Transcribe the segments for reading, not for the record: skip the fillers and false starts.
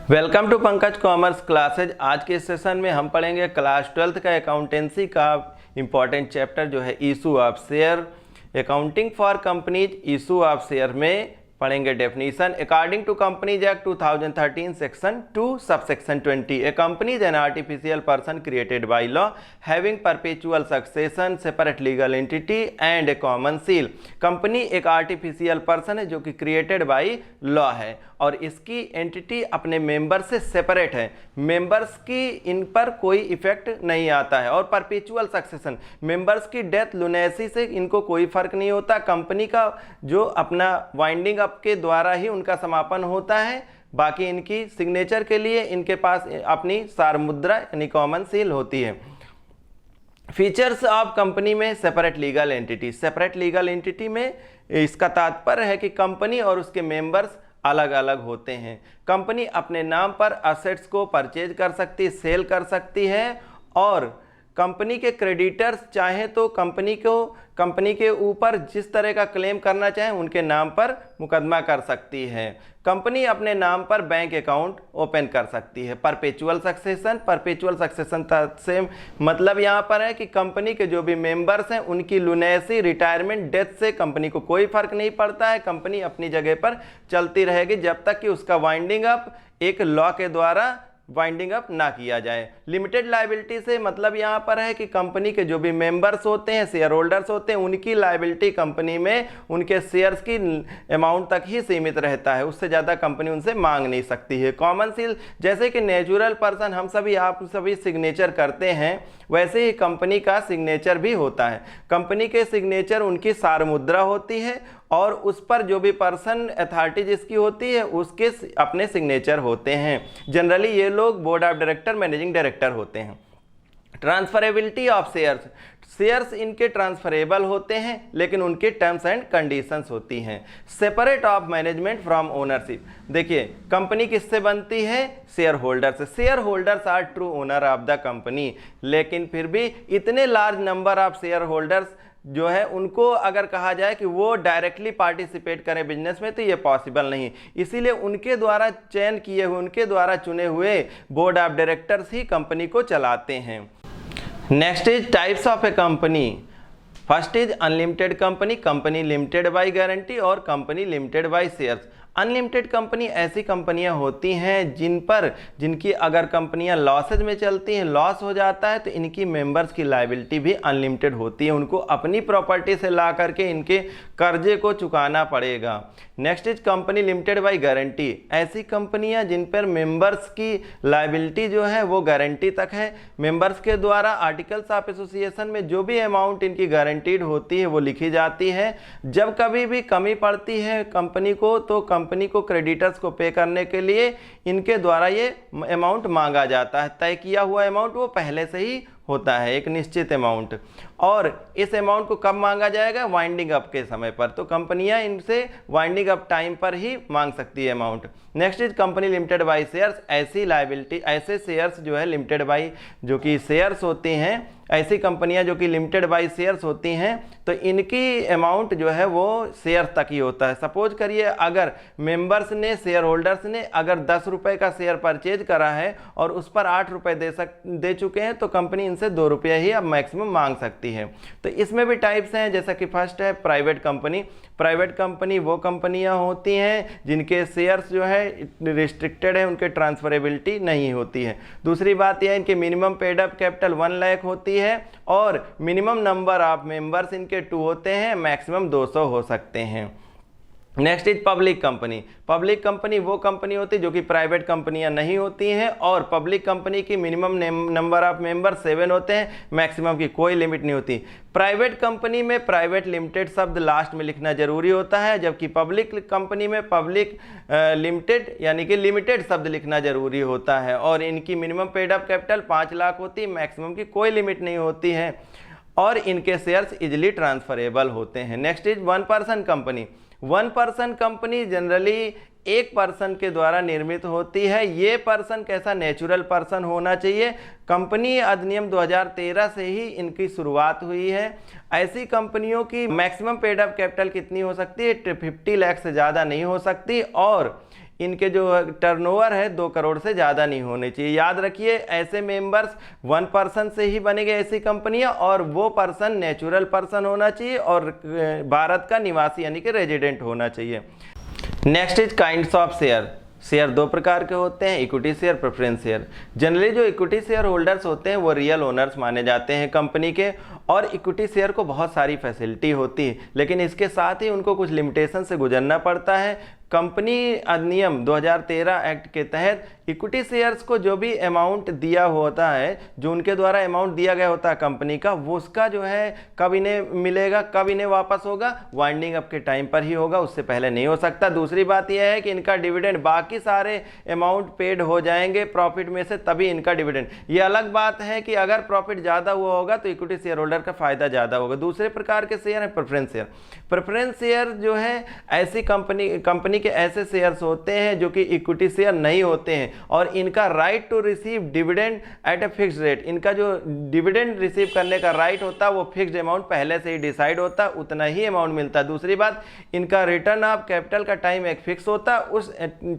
Welcome to Pankaj commerce classes. आज के session में हम पढ़ेंगे क्लास 12th का अकाउंटेंसी का इम्पॉर्टेंट चैप्टर जो है issue of share. Accounting for companies issue of share में पढ़ेंगे definition. According to companies act 2013 section 2 subsection 20 a company is an artificial person created by law having perpetual succession separate legal entity and a common seal. Company एक artificial person है जो कि created by law है और इसकी entity अपने member से separate है। मेंबर्स की इन पर कोई इफेक्ट नहीं आता है और परपेचुअल सक्सेशन, मेंबर्स की डेथ लुनेसी से इनको कोई फर्क नहीं होता। कंपनी का जो अपना वाइंडिंग अप के द्वारा ही उनका समापन होता है, बाकी इनकी सिग्नेचर के लिए इनके पास अपनी सारमुद्रा यानी कॉमन सील होती है। फीचर्स ऑफ कंपनी में separate legal entity. Separate legal entity में इसका तात्पर्य है कि कंपनी और उसके मेंबर्स अलग अलग होते हैं। कंपनी अपने नाम पर असेट्स को परचेज कर सकती है, सेल कर सकती है और कंपनी के क्रेडिटर्स चाहे तो कंपनी के ऊपर जिस तरह का क्लेम करना चाहे उनके नाम पर मुकदमा कर सकती है। कंपनी अपने नाम पर बैंक अकाउंट ओपन कर सकती है। परपेचुअल सक्सेशन से मतलब यहाँ पर है कि कंपनी के जो भी मेंबर्स हैं उनकी लुनेसी, रिटायरमेंट, डेथ से कंपनी को कोई फर्क नहीं पड़ता है। कंपनी अपनी जगह पर चलती रहेगी जब तक कि उसका वाइंडिंग अप एक लॉ के द्वारा वाइंडिंग अप ना किया जाए। लिमिटेड लायबिलिटी से मतलब यहाँ पर है कि कंपनी के जो भी मेंबर्स होते हैं, शेयर होल्डर्स होते हैं, उनकी लायबिलिटी कंपनी में उनके शेयर्स की अमाउंट तक ही सीमित रहता है, उससे ज़्यादा कंपनी उनसे मांग नहीं सकती है। कॉमन सील जैसे कि नेचुरल पर्सन आप सभी सिग्नेचर करते हैं, वैसे ही कंपनी का सिग्नेचर भी होता है। कंपनी के सिग्नेचर उनकी सारमुद्रा होती है और उस पर जो भी पर्सन अथॉरिटी जिसकी होती है उसके अपने सिग्नेचर होते हैं। जनरली ये लोग board of director, managing director होते हैं। Transferability of shares. शेयर्स इनके ट्रांसफरेबल होते हैं लेकिन उनके टर्म्स एंड कंडीशंस होती हैं। Separate of management from ownership. देखिए कंपनी किससे बनती है? शेयर होल्डर से। Share holders are true owner of the company, लेकिन फिर भी इतने large number of share holders जो है उनको अगर कहा जाए कि वो डायरेक्टली पार्टिसिपेट करें बिजनेस में तो ये पॉसिबल नहीं। इसीलिए उनके द्वारा चयन किए हुए, उनके द्वारा चुने हुए बोर्ड ऑफ डायरेक्टर्स ही कंपनी को चलाते हैं। Next is types of a company. First is unlimited company, company limited by guarantee और company limited by shares. Unlimited company ऐसी कंपनियां होती हैं जिनकी अगर कंपनियां लॉसेज में चलती हैं, लॉस हो जाता है तो इनकी मेंबर्स की लायबिलिटी भी अनलिमिटेड होती है। उनको अपनी प्रॉपर्टी से ला करके इनके कर्जे को चुकाना पड़ेगा। Next is company limited by guarantee. ऐसी कंपनियां जिन पर मेंबर्स की लायबिलिटी जो है वो गारंटी तक है। मेंबर्स के द्वारा आर्टिकल्स ऑफ एसोसिएशन में जो भी अमाउंट इनकी गारंटीड होती है वो लिखी जाती है। जब कभी भी कमी पड़ती है कंपनी को तो कंपनी को क्रेडिटर्स को पे करने के लिए इनके द्वारा ये अमाउंट मांगा जाता है। तय किया हुआ अमाउंट वो पहले से ही होता है, एक निश्चित अमाउंट। और इस अमाउंट को कब मांगा जाएगा? वाइंडिंग अप के समय पर। तो कंपनियां इनसे वाइंडिंग अप टाइम पर ही मांग सकती है amount. Next is company limited by shares. ऐसी लायबिलिटी, ऐसे शेयर्स जो है लिमिटेड बाय जो कि शेयर्स होती हैं, ऐसी कंपनियां जो कि लिमिटेड बाय शेयर्स होती हैं तो इनकी अमाउंट जो है वो शेयर तक ही होता है। सपोज करिए अगर मेंबर्स ने, शेयर होल्डर्स ने अगर 10 रुपये का शेयर परचेज करा है और उस पर 8 रुपये दे चुके हैं तो कंपनी इनसे 2 रुपये ही अब मैक्सिमम मांग सकती है। तो इसमें भी टाइप्स हैं, जैसा कि फर्स्ट है प्राइवेट कंपनी। प्राइवेट कंपनी वो कंपनियां होती हैं जिनके शेयर्स जो है रिस्ट्रिक्टेड है, उनके ट्रांसफरेबिलिटी नहीं होती है। दूसरी बात यह है इनके minimum paid up capital 1 lakh होती है और मिनिमम नंबर ऑफ मेंबर्स इनके 2 होते हैं, मैक्सिमम 200 हो सकते हैं। Next is public company. Public company वो कंपनी होती है जो कि प्राइवेट कंपनियां नहीं होती हैं और पब्लिक कंपनी की मिनिमम नंबर ऑफ मेंबर 7 होते हैं, मैक्सिमम की कोई लिमिट नहीं होती। प्राइवेट कंपनी में प्राइवेट लिमिटेड शब्द लास्ट में लिखना जरूरी होता है, जबकि पब्लिक कंपनी में पब्लिक लिमिटेड यानी कि लिमिटेड शब्द लिखना जरूरी होता है। और इनकी minimum paid up capital 5 lakh होती है, मैक्सिमम की कोई लिमिट नहीं होती है और इनके शेयर्स इजिली ट्रांसफरेबल होते हैं। Next is 1 person company. 1 person company generally एक पर्सन के द्वारा निर्मित होती है। ये पर्सन कैसा? नेचुरल पर्सन होना चाहिए। कंपनी अधिनियम 2013 से ही इनकी शुरुआत हुई है। ऐसी कंपनियों की मैक्सिमम पेड अप कैपिटल कितनी हो सकती है? 50 लाख से ज़्यादा नहीं हो सकती और इनके जो टर्नओवर है 2 करोड़ से ज़्यादा नहीं होने चाहिए। याद रखिए, ऐसे मेंबर्स 1% से ही बनेंगे ऐसी कंपनियां, और वो पर्सन नेचुरल पर्सन होना चाहिए और भारत का निवासी यानी कि रेजिडेंट होना चाहिए। Next is kinds of share. Share 2 प्रकार के होते हैं, equity share, preference share. Generally जो इक्विटी शेयर होल्डर्स होते हैं वो रियल ओनर्स माने जाते हैं कंपनी के, और इक्विटी शेयर को बहुत सारी फैसिलिटी होती है, लेकिन इसके साथ ही उनको कुछ लिमिटेशन से गुजरना पड़ता है। कंपनी अधिनियम 2013 एक्ट के तहत इक्विटी शेयर्स को जो भी अमाउंट दिया होता है, जो उनके द्वारा अमाउंट दिया गया होता है कंपनी का, वो उसका जो है कब इन्हें मिलेगा, कब इन्हें वापस होगा, वाइंडिंग अप के टाइम पर ही होगा, उससे पहले नहीं हो सकता। दूसरी बात यह है कि इनका डिविडेंड बाकी सारे अमाउंट पेड हो जाएंगे प्रॉफिट में से, तभी इनका डिविडेंड। ये अलग बात है कि अगर प्रॉफिट ज़्यादा हुआ होगा तो इक्विटी शेयर होल्डर का फायदा ज़्यादा होगा। दूसरे प्रकार के शेयर है प्रेफरेंस शेयर। प्रेफरेंस शेयर जो है ऐसी कंपनी के ऐसे शेयर्स होते हैं जो कि इक्विटी शेयर नहीं होते हैं, और इनका right to receive dividend at a fixed rate. इनका जो डिविडेंड रिसीव करने का राइट होता है वो फिक्स्ड अमाउंट पहले से ही डिसाइड होता है, उतना ही अमाउंट मिलता है। दूसरी बात, इनका रिटर्न ऑफ कैपिटल का टाइम एक फिक्स होता है, उस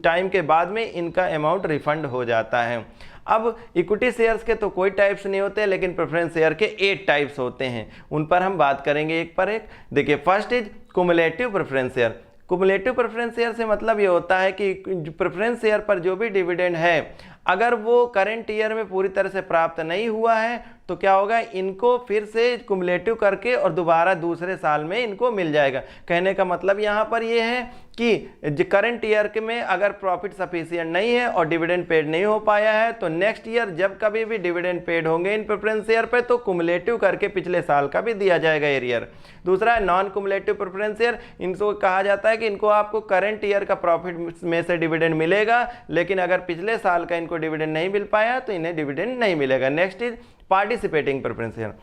टाइम के बाद में इनका अमाउंट रिफंड हो जाता है। अब इक्विटी शेयर्स के तो कोई टाइप्स नहीं होते, लेकिन प्रेफरेंस शेयर के 8 टाइप्स होते हैं, उन पर हम बात करेंगे एक पर एक। देखिए, first is cumulative preference share. Cumulative preference share से मतलब ये होता है कि प्रेफरेंस शेयर पर जो भी डिविडेंड है, अगर वो करंट ईयर में पूरी तरह से प्राप्त नहीं हुआ है तो क्या होगा, इनको फिर से कुमुलेटिव करके और दोबारा दूसरे साल में इनको मिल जाएगा। कहने का मतलब यहाँ पर ये है कि करंट ईयर के में अगर प्रॉफिट सफिशिएंट नहीं है और डिविडेंड पेड नहीं हो पाया है, तो नेक्स्ट ईयर जब कभी भी डिविडेंड पेड होंगे इन प्रेफरेंस शेयर पे, तो कुमुलेटिव करके पिछले साल का भी दिया जाएगा एरियर। दूसरा है नॉन कुमुलेटिव प्रेफरेंस शेयर। इनको कहा जाता है कि इनको आपको करंट ईयर का प्रॉफिट में से डिविडेंड मिलेगा, लेकिन अगर पिछले साल का इनको डिविडेंड नहीं मिल पाया तो इन्हें डिविडेंड नहीं मिलेगा। Next is participating preference share.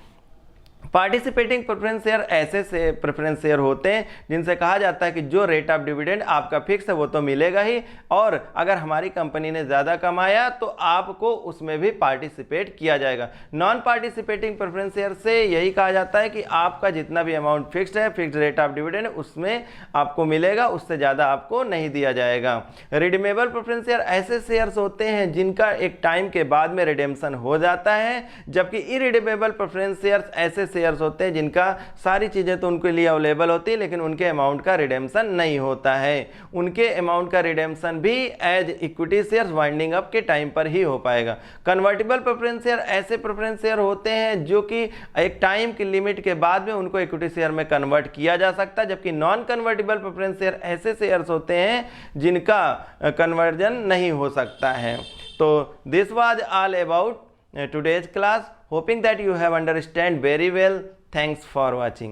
Participating preference share ऐसे से प्रेफरेंस शेयर होते हैं जिनसे कहा जाता है कि जो रेट ऑफ डिविडेंड आपका फिक्स है वो तो मिलेगा ही, और अगर हमारी कंपनी ने ज़्यादा कमाया तो आपको उसमें भी पार्टिसिपेट किया जाएगा। नॉन पार्टिसिपेटिंग प्रेफरेंस शेयर से यही कहा जाता है कि आपका जितना भी अमाउंट फिक्स्ड है, फिक्स्ड रेट ऑफ डिविडेंड, उसमें आपको मिलेगा, उससे ज़्यादा आपको नहीं दिया जाएगा। रिडीमेबल प्रेफरेंस शेयर ऐसे शेयर्स होते हैं जिनका एक टाइम के बाद में रिडेम्पशन हो जाता है, जबकि इरिडीमेबल प्रेफरेंस शेयर्स ऐसे शेयर्स होते हैं जिनका सारी चीज़ें तो उनके लिए अवेलेबल होती है, लेकिन उनके अमाउंट का रिडेम्पशन नहीं होता है। उनके अमाउंट का रिडेम्पशन भी as equity shares winding up के टाइम पर ही हो पाएगा। कन्वर्टिबल प्रेफरेंस शेयर ऐसे प्रेफरेंस शेयर होते हैं जो कि एक टाइम की लिमिट के बाद में उनको इक्विटी शेयर में कन्वर्ट किया जा सकता है, जबकि नॉन कन्वर्टिबल प्रेफरेंस शेयर ऐसे शेयर्स होते हैं जिनका कन्वर्जन नहीं हो सकता है। तो this was all about today's class, hoping that you have understand very well. Thanks for watching.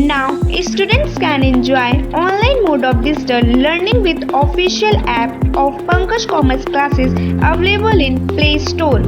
Now, students can enjoy online mode of digital learning with official app of Pankaj Commerce Classes available in Play Store.